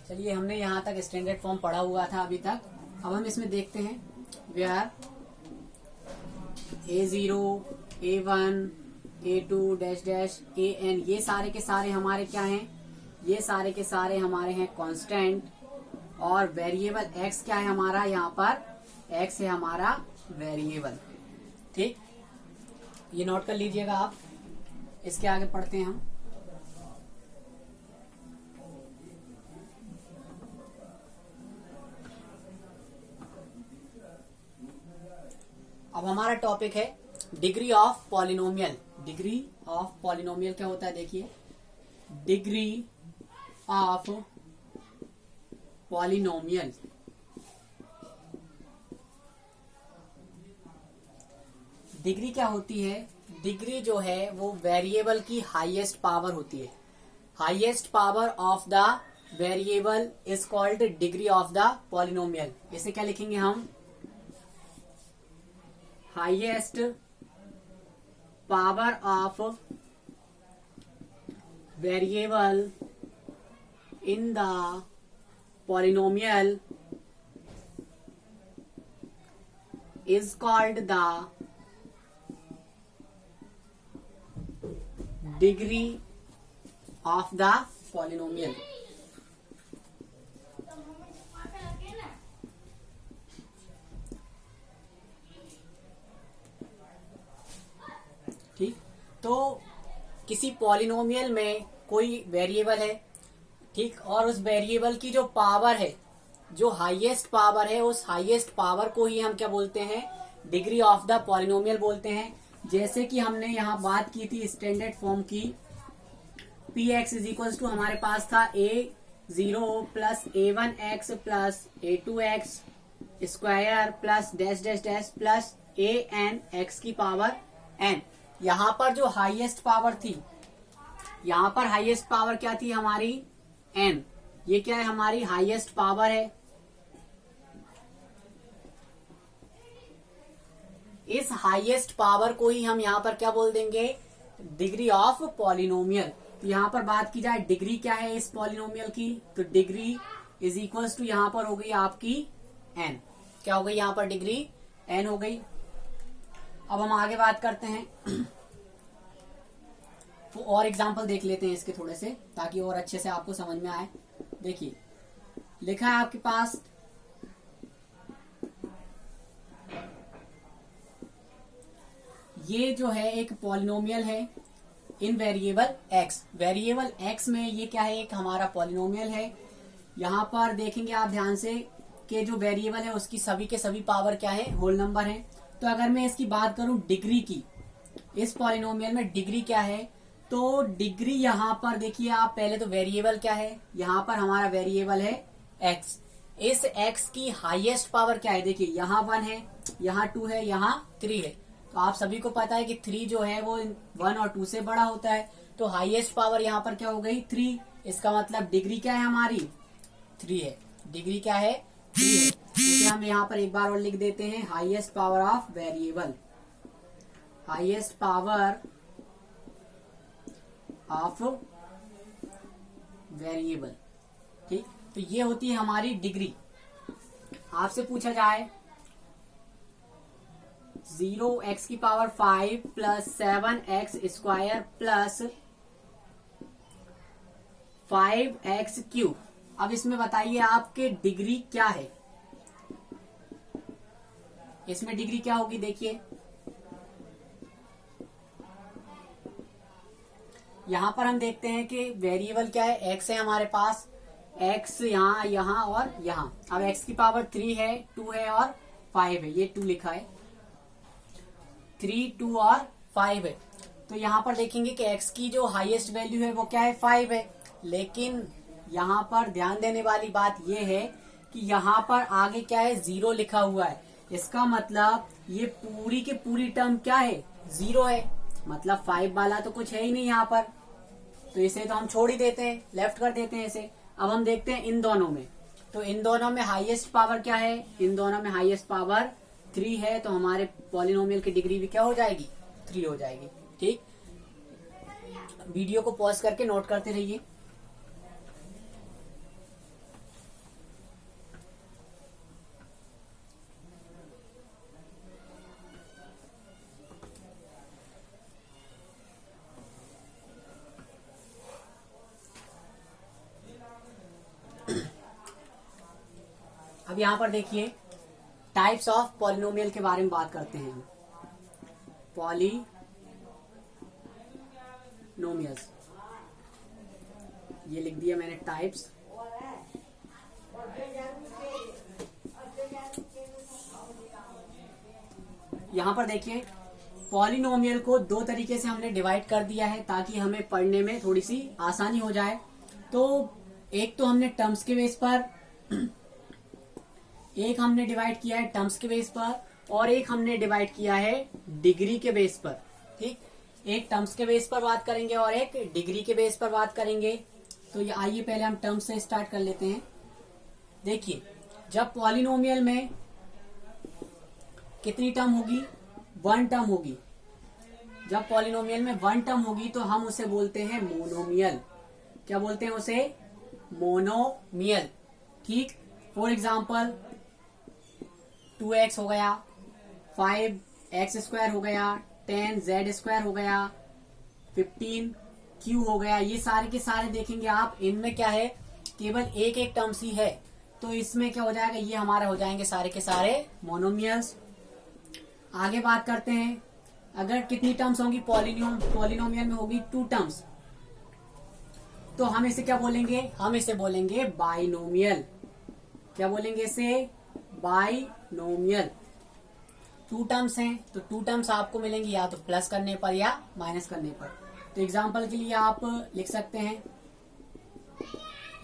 चलिए, हमने यहाँ तक स्टैंडर्ड फॉर्म पढ़ा हुआ था अभी तक। अब हम इसमें देखते हैं where A0, A1, A2 dash dash AN, ये सारे के सारे हमारे क्या हैं? ये सारे के सारे हमारे हैं कांस्टेंट, और वेरिएबल x क्या है हमारा? यहाँ पर x है हमारा वेरिएबल। ठीक, ये नोट कर लीजिएगा आप। इसके आगे पढ़ते हैं हम। अब हमारा टॉपिक है degree of polynomial. Degree of polynomial क्या होता है? देखिए, डिग्री ऑफ पॉलिनोमियल डिग्री क्या होती है? डिग्री जो है वो वेरिएबल की हाईएस्ट पावर होती है। Highest power of the variable is called degree of the polynomial. इसे क्या लिखेंगे हम? Highest power of variable in the polynomial is called the degree of the polynomial. ठीक, तो किसी पॉलिनोमियल में कोई वेरिएबल है, ठीक, और उस वेरिएबल की जो पावर है, जो हाईएस्ट पावर है, उस हाईएस्ट पावर को ही हम क्या बोलते हैं? डिग्री ऑफ द पॉलिनोमियल बोलते हैं। जैसे कि हमने यहाँ बात की थी स्टैंडर्ड फॉर्म की, px इज इक्वल टू हमारे पास था A0 plus A1x plus A2x square plus dash dash dash plus AN x की पावर n। यहाँ पर जो हाईएस्ट पावर थी, यहाँ पर हाईएस्ट पावर क्या थी हमारी? n। ये क्या है? हमारी हाईएस्ट पावर है। इस हाईएस्ट पावर को ही हम यहाँ पर क्या बोल देंगे? Degree of polynomial. तो यहाँ पर बात की जाए डिग्री क्या है इस पॉलिनोमियल की, तो डिग्री इज इक्वल्स टू यहाँ पर हो गई आपकी n। क्या हो गई यहाँ पर? डिग्री n हो गई। अब हम आगे बात करते हैं, तो और एग्जांपल देख लेते हैं इसके थोड़े से, ताकि और अच्छे से आपको समझ में आए। देखिए, लिखा है आपके पास ये जो है एक पॉलिनोमियल है इन वेरिएबल x। वेरिएबल x में ये क्या है? एक हमारा पॉलिनोमियल है। यहाँ पर देखेंगे आप ध्यान से कि जो वेरिएबल है उसकी सभी के सभी पावर क्या है? होल नंबर है। तो अगर मैं इसकी बात करूं डिग्री की, इस पॉलिनोमियल में डिग्री क्या है? तो डिग्री यहाँ पर देखिए आप, पहले तो वेरिएबल क्या है? यहाँ पर हमारा वेरिएबल है x। इस x की हाईएस्ट पावर क्या है? देखिए, यहाँ 1 है, यहाँ 2 है, यहाँ 3 है। तो आप सभी को पता है कि 3 जो है वो 1 और 2 से बड़ा होता है। तो हाईएस्ट पावर यहाँ पर क्या हो गई? 3। इसका मतलब डिग्री क्या है हमारी? 3 है। डिग्री क्या है? 3 है। इसे हम यहाँ पर एक बार और लिख देते हैं, highest power of variable. Highest power of variable. ठीक, तो ये होती है हमारी डिग्री। आपसे पूछा जाए 0x की power 5 plus 7x square plus 5x cube. अब इसमें बताइए आपके डिग्री क्या है? इसमें डिग्री क्या होगी? देखिए, यहां पर हम देखते हैं कि वेरिएबल क्या है? x है हमारे पास। x यहाँ, यहाँ और यहाँ। अब x की पावर 3 है, 2 है और 5 है। ये 2 लिखा है, 3, 2 और 5 है। तो यहाँ पर देखेंगे कि x की जो हाईएस्ट वैल्यू है वो क्या है? 5 है। लेकिन यहाँ पर ध्यान देने वाली बात ये है कि यहाँ पर आगे क्या है? 0 लिखा हुआ है। इसका मतलब ये पूरी की पूरी टर्म क्या है? 0 है। मतलब 5 वाला तो कुछ है ही नहीं यहाँ पर, तो इसे तो हम छोड़ ही देते हैं, लेफ्ट कर देते हैं इसे। अब हम देखते हैं इन दोनों में, तो इन दोनों में हाईएस्ट पावर क्या है? इन दोनों में हाईएस्ट पावर 3 है। तो हमारे पॉलिनोमियल की डिग्री भी क्या हो जाएगी? 3 हो जाएगी। ठीक, वीडियो को पॉज करके नोट करते रहिए। अब यहाँ पर देखिए टाइप्स ऑफ पॉलिनोमियल के बारे में बात करते हैं। पॉलिनोमियल्स, ये लिख दिया मैंने टाइप्स। यहाँ पर देखिए पॉलिनोमियल को दो तरीके से हमने डिवाइड कर दिया है ताकि हमें पढ़ने में थोड़ी सी आसानी हो जाए। तो एक तो हमने टर्म्स के बेस पर, एक हमने डिवाइड किया है टर्म्स के बेस पर, और एक हमने डिवाइड किया है डिग्री के बेस पर। ठीक, एक टर्म्स के बेस पर बात करेंगे और एक डिग्री के बेस पर बात करेंगे। तो ये आइए पहले हम टर्म्स से स्टार्ट कर लेते हैं। देखिए जब पॉलिनोमियल में कितनी टर्म होगी, 1 टर्म होगी। जब पॉलिनोमियल में 1 टर्म होगी तो हम उसे बोलते हैं मोनोमियल। क्या बोलते हैं उसे? मोनोमियल। ठीक, फॉर एग्जाम्पल 2x हो गया, 5x² हो गया, 10z² हो गया, 15q हो गया। ये सारे के सारे देखेंगे आप, इनमें क्या है, केवल एक एक टर्म्स ही है। तो इसमें क्या हो जाएगा, ये हमारे हो जाएंगे सारे के सारे मोनोमियल्स। आगे बात करते हैं, अगर कितनी टर्म्स होंगी पॉलिनोमियल में होगी 2 टर्म्स, तो हम इसे क्या बोलेंगे, हम इसे बोलेंगे बाइनोमियल। क्या बोलेंगे इसे? बाइनोमियल। 2 टर्म्स हैं तो 2 टर्म्स आपको मिलेंगी या तो प्लस करने पर या माइनस करने पर। तो एग्जांपल के लिए आप लिख सकते हैं,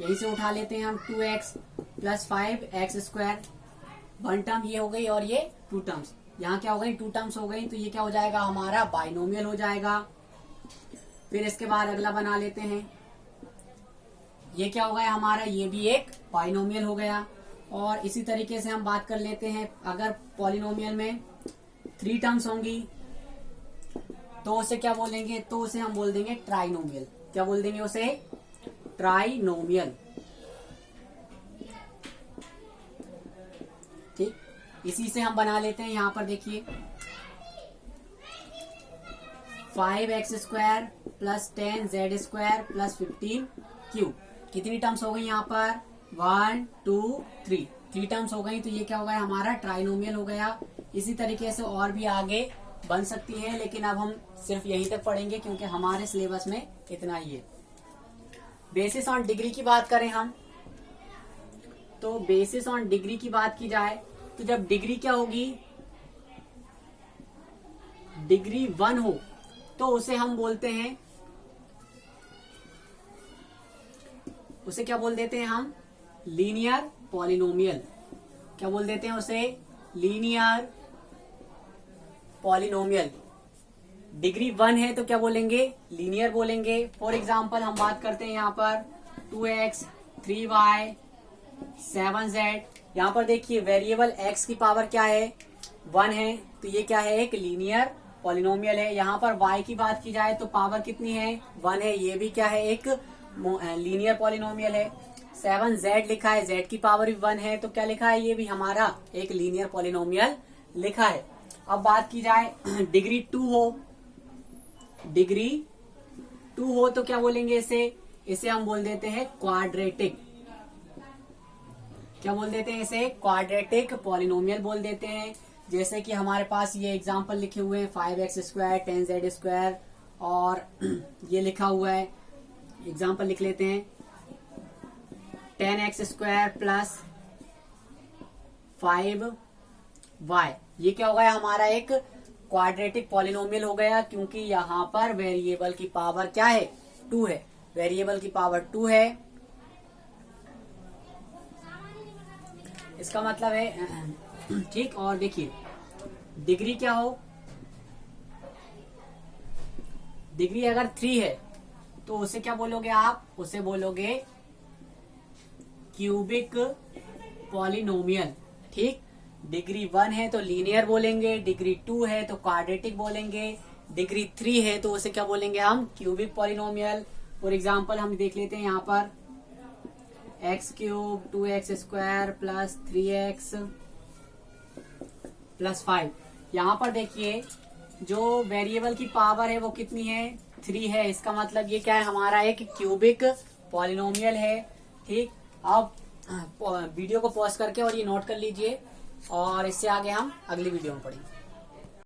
यहीं से उठा लेते हैं हम 2x + 5x²। 1 टर्म ये हो गई और ये 2 टर्म्स, यहाँ क्या हो गई, 2 टर्म्स हो गई। तो ये क्या हो जाएगा, हमारा बाइनोमियल हो जाएगा। फिर इसके बाद अगला बना लेते हैं, ये क्या हो गया हमारा, ये भी एक बाइनोमियल हो गया। और इसी तरीके से हम बात कर लेते हैं, अगर पॉलिनोमियल में 3 टर्म्स होंगी तो उसे क्या बोलेंगे, तो उसे हम बोल देंगे ट्राइनोमियल। क्या बोल देंगे उसे? ट्राइनोमियल। ठीक, इसी से हम बना लेते हैं। यहां पर देखिए 5x² + 10z² + 15q। कितनी टर्म्स हो गई यहाँ पर? 1 2 3 टर्म्स हो गई। तो ये क्या हो गया हमारा, ट्राइनोमियल हो गया। इसी तरीके से और भी आगे बन सकती है, लेकिन अब हम सिर्फ यहीं तक पढ़ेंगे क्योंकि हमारे सिलेबस में इतना ही है। बेसिस ऑन डिग्री की बात करें हम, तो बेसिस ऑन डिग्री की बात की जाए तो जब डिग्री क्या होगी, डिग्री 1 हो तो उसे हम बोलते हैं, उसे क्या बोल देते हैं हम, लीनियर पॉलिनोमियल। क्या बोल देते हैं उसे? Linear polynomial. डिग्री 1 है तो क्या बोलेंगे, लीनियर बोलेंगे। फॉर एग्जाम्पल हम बात करते हैं यहाँ पर 2x 3y 7z। यहाँ पर देखिए वेरिएबल x की पावर क्या है, 1 है, तो ये क्या है, एक लीनियर पॉलिनोमियल है। यहाँ पर y की बात की जाए तो पावर कितनी है, 1 है, ये भी क्या है, एक लीनियर पॉलिनोमियल है। 7z लिखा है, z की पावर भी 1 है, तो क्या लिखा है, ये भी हमारा एक लीनियर पॉलिनोमियल लिखा है। अब बात की जाए डिग्री 2 हो, डिग्री 2 हो तो क्या बोलेंगे इसे हम बोल देते हैं क्वाड्रेटिक। क्या बोल देते हैं इसे? क्वाड्रेटिक पॉलिनोमियल बोल देते हैं। जैसे कि हमारे पास ये एग्जांपल लिखे हुए हैं 5x² 10z² और ये लिखा हुआ है, एग्जांपल लिख लेते हैं 10x² + 5y। ये क्या हो गया हमारा, एक क्वाड्रेटिक पॉलिनोमियल हो गया, क्योंकि यहाँ पर वेरिएबल की पावर क्या है, 2 है। वेरिएबल की पावर 2 है, इसका मतलब है ठीक। और देखिए डिग्री क्या हो, डिग्री अगर 3 है तो उसे क्या बोलोगे आप, उसे बोलोगे क्यूबिक पॉलिनोमियल। ठीक, डिग्री 1 है तो लीनियर बोलेंगे, डिग्री 2 है तो क्वाड्रेटिक बोलेंगे, डिग्री 3 है तो उसे क्या बोलेंगे हम, क्यूबिक पॉलिनोमियल। फॉर एग्जांपल हम देख लेते हैं यहाँ पर x³ 2x² + 3x + 5। यहाँ पर देखिए जो वेरिएबल की पावर है वो कितनी है, 3 है। इसका मतलब ये क्या है, हमारा एक क्यूबिक पॉलिनोमियल है। ठीक, अब वीडियो को पॉज करके और ये नोट कर लीजिए, और इससे आगे हम अगली वीडियो में पढ़ेंगे।